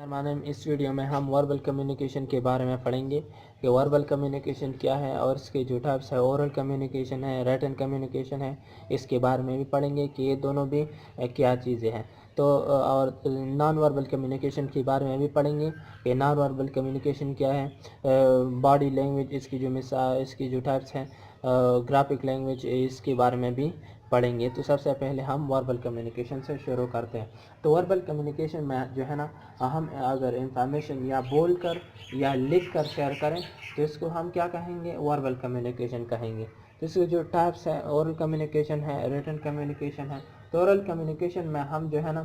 मालूम इस वीडियो में हम वर्बल कम्युनिकेशन के बारे में पढ़ेंगे कि वर्बल कम्युनिकेशन क्या है और इसके जो टाइप्स है, ओरल कम्युनिकेशन है, रिटन कम्युनिकेशन है, इसके बारे में भी पढ़ेंगे कि ये दोनों भी क्या चीज़ें हैं। तो और नॉन वर्बल कम्युनिकेशन के बारे में भी पढ़ेंगे कि नॉन वर्बल कम्युनिकेशन क्या है, बॉडी लैंग्वेज इसकी जो मिसाल इसकी जो टाइप्स हैं, ग्राफिक लैंग्वेज इसके बारे में भी पढ़ेंगे। तो सबसे पहले हम वर्बल कम्युनिकेशन से शुरू करते हैं। तो वर्बल कम्युनिकेशन में जो है ना, हम अगर इंफॉर्मेशन या बोल कर या लिख कर शेयर करें तो इसको हम क्या कहेंगे, वर्बल कम्युनिकेशन कहेंगे। तो इसके जो टाइप्स है, ओरल कम्युनिकेशन है, रिटन कम्युनिकेशन है। तो ओरल कम्युनिकेशन में हम जो है ना,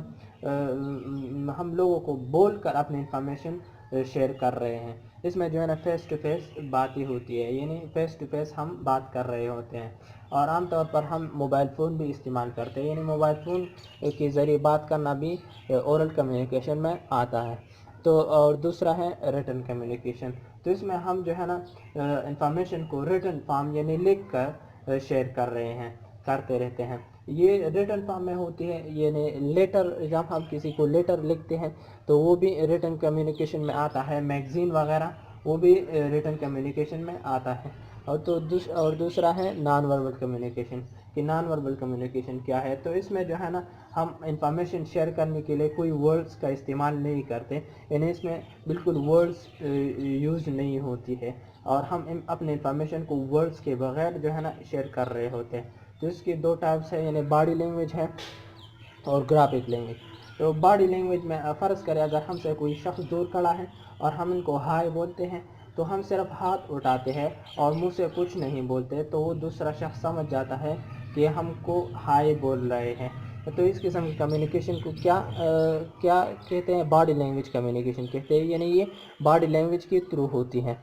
हम लोगों को बोल कर अपनी इंफॉर्मेशन शेयर कर रहे हैं। इसमें जो है ना फेस टू फेस बात ही होती है, यानी फेस टू फेस हम बात कर रहे होते हैं। और आमतौर पर हम मोबाइल फ़ोन भी इस्तेमाल करते हैं, यानी मोबाइल फ़ोन के ज़रिए बात करना भी ओरल कम्युनिकेशन में आता है। तो और दूसरा है रिटन कम्युनिकेशन। तो इसमें हम जो है ना इंफॉर्मेशन को रिटन फॉर्म यानी लिख कर शेयर कर रहे हैं, करते रहते हैं। ये रिटन फॉर्म में होती है, यानी लेटर, जब हम किसी को लेटर लिखते हैं तो वो भी रिटन कम्युनिकेशन में आता है। मैगज़ीन वगैरह वो भी रिटन कम्युनिकेशन में आता है। और दूसरा है नॉन वर्बल कम्युनिकेशन। कि नॉन वर्बल कम्युनिकेशन क्या है, तो इसमें जो है ना हम इंफॉर्मेशन शेयर करने के लिए कोई वर्ड्स का इस्तेमाल नहीं करते, यानी इसमें बिल्कुल वर्ड्स यूज़ नहीं होती है और हम अपने इंफॉर्मेशन को वर्ड्स के बगैर जो है ना शेयर कर रहे होते हैं। तो इसके दो टाइप्स है, यानी बॉडी लैंग्वेज है और ग्राफिक लैंग्वेज। तो बॉडी लैंग्वेज में फ़र्ज़ करें अगर हमसे कोई शख्स दूर खड़ा है और हम इनको हाय बोलते हैं तो हम सिर्फ हाथ उठाते हैं और मुंह से कुछ नहीं बोलते, तो वो दूसरा शख्स समझ जाता है कि हमको हाय बोल रहे हैं। तो इस किस्म की कम्युनिकेशन को क्या कहते हैं, बॉडी लैंग्वेज कम्युनिकेशन कहते हैं, यानी ये बॉडी लैंग्वेज के थ्रू होती है।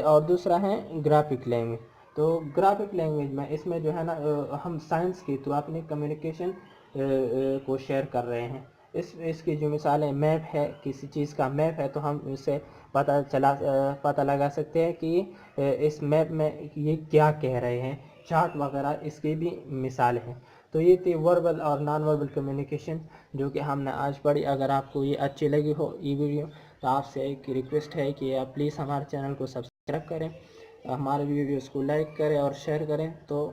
और दूसरा है ग्राफिक लैंग्वेज। तो ग्राफिक लैंग्वेज में इसमें जो है ना हम साइंस के थ्रू अपनी कम्युनिकेशन को शेयर कर रहे हैं। इसकी जो मिसालें, मैप है, किसी चीज़ का मैप है तो हम इससे पता लगा सकते हैं कि इस मैप में ये क्या कह रहे हैं। चार्ट वगैरह इसकी भी मिसाल हैं। तो ये थी वर्बल और नॉन वर्बल कम्युनिकेशन जो कि हमने आज पढ़ी। अगर आपको ये अच्छी लगी हो ये वीडियो तो आपसे एक रिक्वेस्ट है कि आप प्लीज़ हमारे चैनल को सब्सक्राइब करें, हमारे वीडियोज़ को लाइक करें और शेयर करें। तो